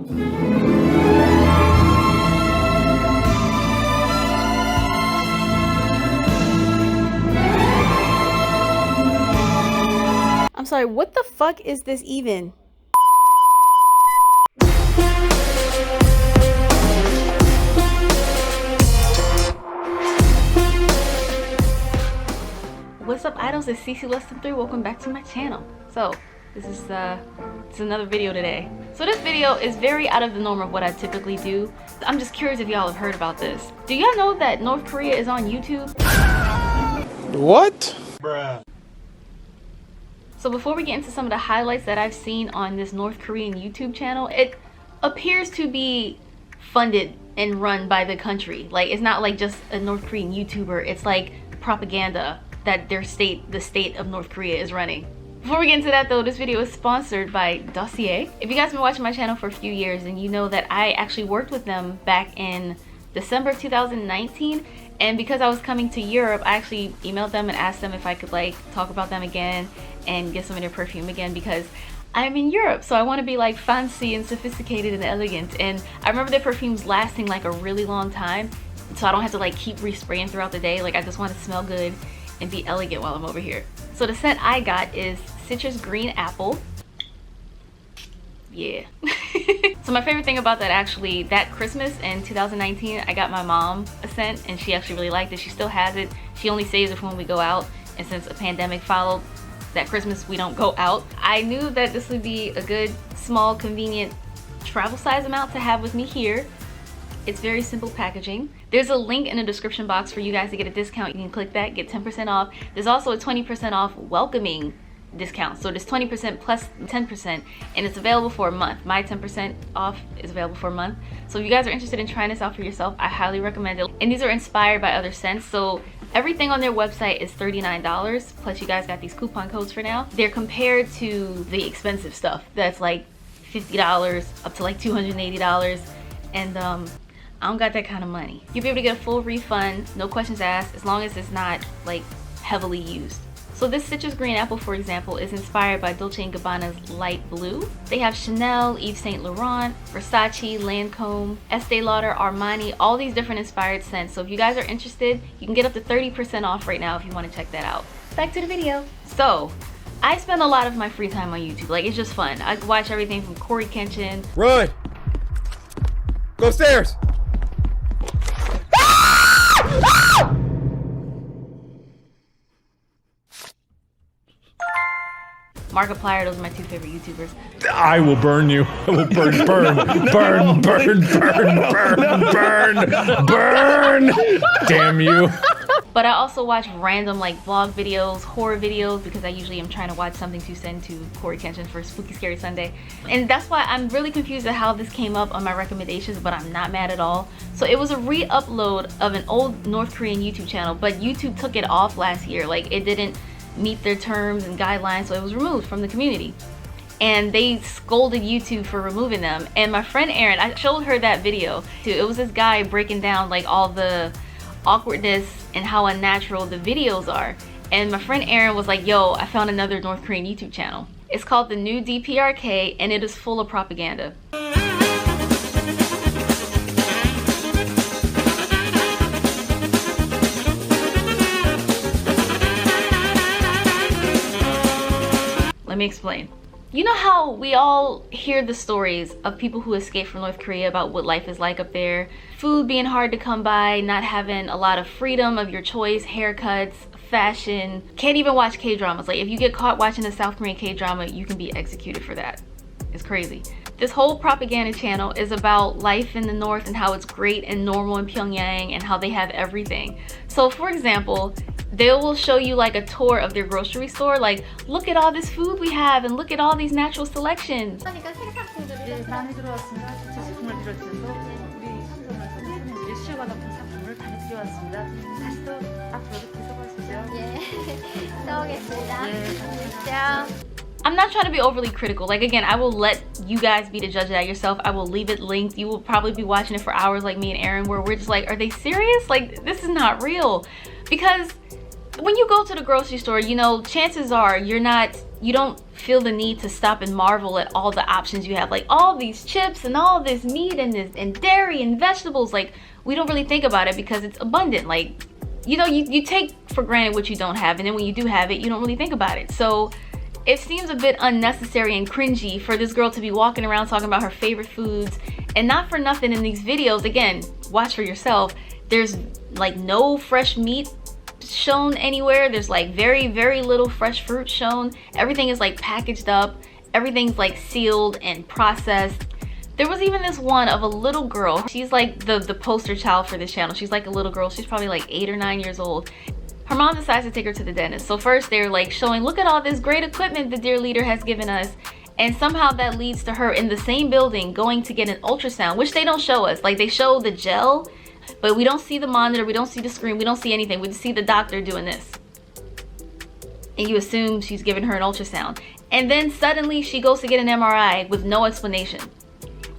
I'm sorry, what the fuck is this even? What's up, idols? It's CC Less Than 3. Welcome back to my channel. So this is another video today. So this video is very out of the norm of what I typically do. I'm just curious if y'all have heard about this. Do y'all know that North Korea is on YouTube? What? Bruh. So before we get into some of the highlights that I've seen on this North Korean YouTube channel, it appears to be funded and run by the country. Like, it's not like just a North Korean YouTuber, it's like propaganda that the state of North Korea is running. Before we get into that though, this video is sponsored by Dossier. If you guys have been watching my channel for a few years, then you know that I actually worked with them back in December 2019. And because I was coming to Europe, I actually emailed them and asked them if I could like talk about them again and get some of their perfume again, because I'm in Europe, so I want to be like fancy and sophisticated and elegant. And I remember their perfumes lasting like a really long time, so I don't have to like keep respraying throughout the day. Like, I just want to smell good and be elegant while I'm over here. So the scent I got is Citrus Green Apple. Yeah. So my favorite thing about that, actually, that Christmas in 2019, I got my mom a scent and she actually really liked it. She still has it. She only saves it for when we go out, and since a pandemic followed that Christmas, we don't go out. I knew that this would be a good, small, convenient travel size amount to have with me here. It's very simple packaging. There's a link in the description box for you guys to get a discount. You can click that, get 10% off. There's also a 20% off welcoming discount. So there's 20% plus 10%, and it's available for a month. My 10% off is available for a month. So if you guys are interested in trying this out for yourself, I highly recommend it. And these are inspired by other scents. So everything on their website is $39, plus you guys got these coupon codes for now. They're compared to the expensive stuff that's like $50 up to like $280, and I don't got that kind of money. You'll be able to get a full refund, no questions asked, as long as it's not like heavily used. So this Citrus Green Apple, for example, is inspired by Dolce & Gabbana's Light Blue. They have Chanel, Yves Saint Laurent, Versace, Lancome, Estee Lauder, Armani, all these different inspired scents. So if you guys are interested, you can get up to 30% off right now if you want to check that out. Back to the video. So I spend a lot of my free time on YouTube. Like, it's just fun. I watch everything from Corey Kenshin. Run! Go upstairs! Markiplier, those are my two favorite YouTubers. I will burn you. I will burn, burn. Damn you. But I also watch random like vlog videos, horror videos, because I usually am trying to watch something to send to Corey Kenshin for Spooky Scary Sunday. And that's why I'm really confused at how this came up on my recommendations, but I'm not mad at all. So it was a re-upload of an old North Korean YouTube channel, but YouTube took it off last year. Like, it didn't meet their terms and guidelines, so it was removed from the community. And they scolded YouTube for removing them. And my friend Erin, I showed her that video too. It was this guy breaking down like all the awkwardness and how unnatural the videos are. And my friend Erin was like, yo, I found another North Korean YouTube channel. It's called The New DPRK, and it is full of propaganda. Let me explain. You know how we all hear the stories of people who escape from North Korea about what life is like up there? Food being hard to come by, not having a lot of freedom of your choice, haircuts, fashion. Can't even watch K-dramas. Like, if you get caught watching a South Korean K-drama, you can be executed for that. It's crazy. This whole propaganda channel is about life in the North and how it's great and normal in Pyongyang and how they have everything. So for example, they will show you like a tour of their grocery store, like, look at all this food we have and look at all these natural selections. I'm not trying to be overly critical. Like, again, I will let you guys be the judge of that yourself. I will leave it linked. You will probably be watching it for hours like me and Erin, where we're just like, are they serious? Like, this is not real. Because when you go to the grocery store, you know, chances are you're not you don't feel the need to stop and marvel at all the options you have, like all these chips and all this meat and dairy and vegetables. Like, we don't really think about it because it's abundant. Like, you know, you take for granted what you don't have, and then when you do have it, you don't really think about it. So it seems a bit unnecessary and cringy for this girl to be walking around talking about her favorite foods. And not for nothing, in these videos, again, watch for yourself, there's like no fresh meat shown anywhere. There's like very, very little fresh fruit shown. Everything is like packaged up. Everything's like sealed and processed. There was even this one of a little girl. She's like the poster child for this channel. She's like a little girl. She's probably like 8 or 9 years old. Her mom decides to take her to the dentist. So first they're like showing, look at all this great equipment the dear leader has given us. And somehow that leads to her in the same building going to get an ultrasound, which they don't show us. Like, they show the gel, but we don't see the monitor, we don't see the screen, we don't see anything. We just see the doctor doing this. And you assume she's giving her an ultrasound. And then suddenly she goes to get an MRI with no explanation.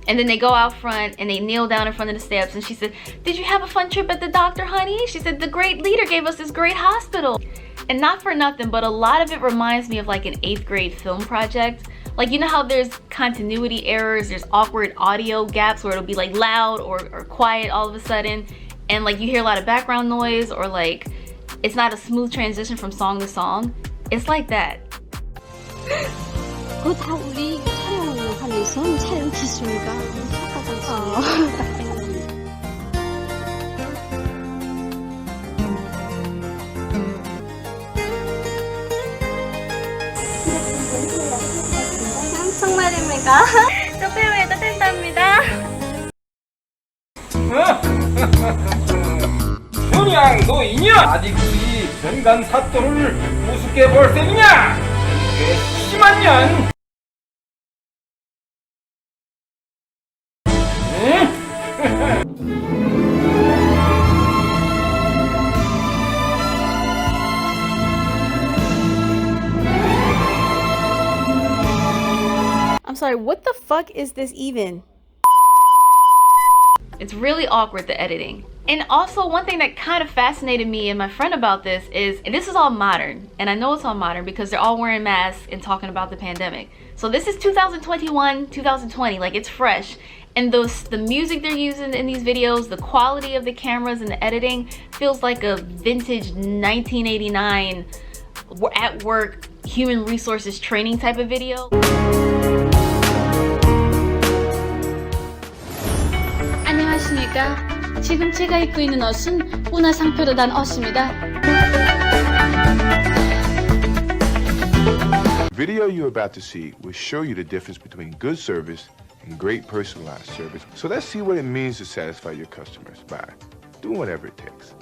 And then they go out front and they kneel down in front of the steps, and she said, did you have a fun trip at the doctor, honey? She said, the great leader gave us this great hospital. And not for nothing, but a lot of it reminds me of like an 8th grade film project. Like, you know how there's continuity errors, there's awkward audio gaps where it'll be like loud or quiet all of a sudden, and like you hear a lot of background noise, or like it's not a smooth transition from song to song. It's like that. 그거 다 우리 촬영하면서 촬영 기술가 착하잖아. 정말입니까? 뼈뼈에 따뜻합니다. 현양 너 이냐? 아직도 이 변간 사또를 우습게 볼 셈이냐? 꽤 심한 년. I'm sorry, what the fuck is this even? It's really awkward, the editing. And also, one thing that kind of fascinated me and my friend about this is, and this is all modern, and I know it's all modern because they're all wearing masks and talking about the pandemic. So this is 2021, 2020, like it's fresh. And the music they're using in these videos, the quality of the cameras and the editing feels like a vintage 1989 at work human resources training type of video. 안녕하십니까. 지금 제가 입고 있는 옷은 문화상표로 단 옷입니다. The video you're about to see will show you the difference between good service and great personalized service. So let's see what it means to satisfy your customers by doing whatever it takes.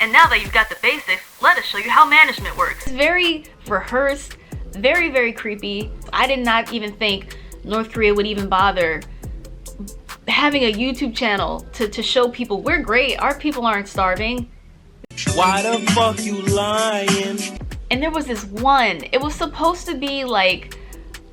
And now that you've got the basics, let us show you how management works. It's very rehearsed, very, very creepy. I did not even think North Korea would even bother having a YouTube channel to show people we're great, our people aren't starving. Why the fuck you lying? And there was this one, it was supposed to be like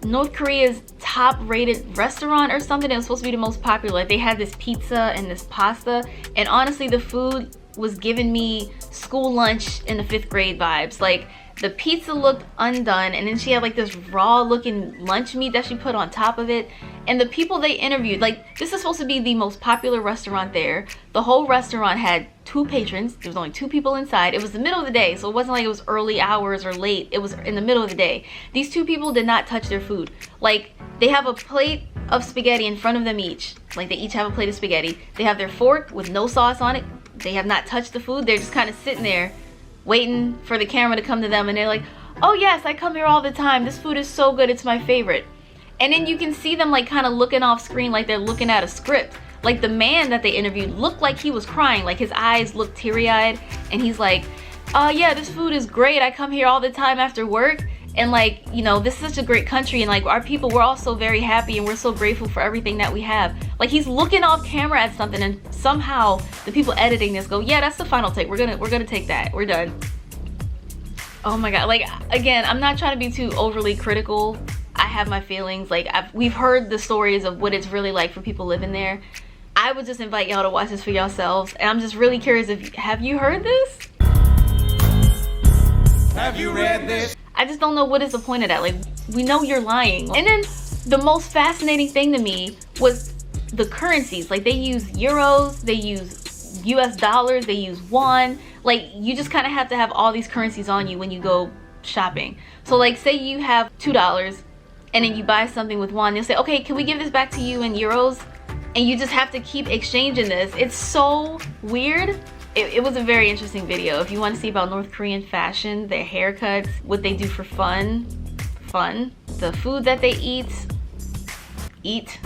North Korea's top rated restaurant or something. It was supposed to be the most popular. Like, they had this pizza and this pasta, and honestly the food was giving me school lunch in the 5th grade vibes. Like, the pizza looked undone, and then she had like this raw looking lunch meat that she put on top of it. And the people they interviewed, like, this is supposed to be the most popular restaurant there. The whole restaurant had 2 patrons. There was only 2 people inside. It was the middle of the day, so it wasn't like it was early hours or late. It was in the middle of the day. These 2 people did not touch their food. Like, they have a plate of spaghetti in front of them each. Like, they each have a plate of spaghetti. They have their fork with no sauce on it. They have not touched the food. They're just kind of sitting there waiting for the camera to come to them, and they're like, oh yes, I come here all the time, this food is so good, it's my favorite. And then you can see them like kind of looking off screen like they're looking at a script. Like, the man that they interviewed looked like he was crying, like his eyes looked teary-eyed, and he's like, oh yeah, this food is great, I come here all the time after work, and like, you know, this is such a great country, and like our people, we're all so very happy and we're so grateful for everything that we have. Like, he's looking off camera at something, and somehow the people editing this go, yeah, that's the final take, we're gonna take that, we're done. Oh my god, like, again, I'm not trying to be too overly critical. I have my feelings. Like, we've heard the stories of what it's really like for people living there. I would just invite y'all to watch this for yourselves, and I'm just really curious, have you heard this? Have you read this? I just don't know what is the point of that. Like, we know you're lying. And then the most fascinating thing to me was the currencies. Like, they use euros, they use US dollars, they use won. Like, you just kind of have to have all these currencies on you when you go shopping. So like, say you have $2 and then you buy something with won, they'll say, okay, can we give this back to you in euros? And you just have to keep exchanging this. It's so weird. It was a very interesting video. If you want to see about North Korean fashion, their haircuts, what they do for fun, the food that they eat.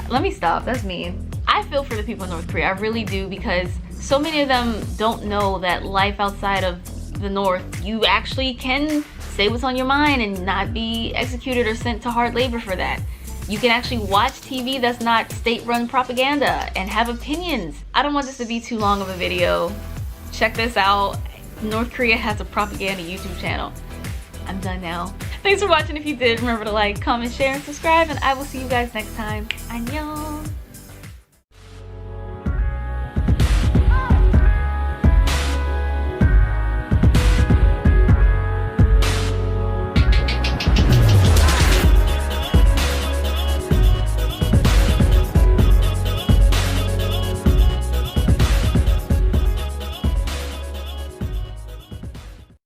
Let me stop, that's mean. I feel for the people in North Korea, I really do, because so many of them don't know that life outside of the North, you actually can say what's on your mind and not be executed or sent to hard labor for that. You can actually watch TV that's not state-run propaganda and have opinions. I don't want this to be too long of a video. Check this out. North Korea has a propaganda YouTube channel. I'm done now. Thanks for watching. If you did, remember to like, comment, share, and subscribe, and I will see you guys next time. Annyeong!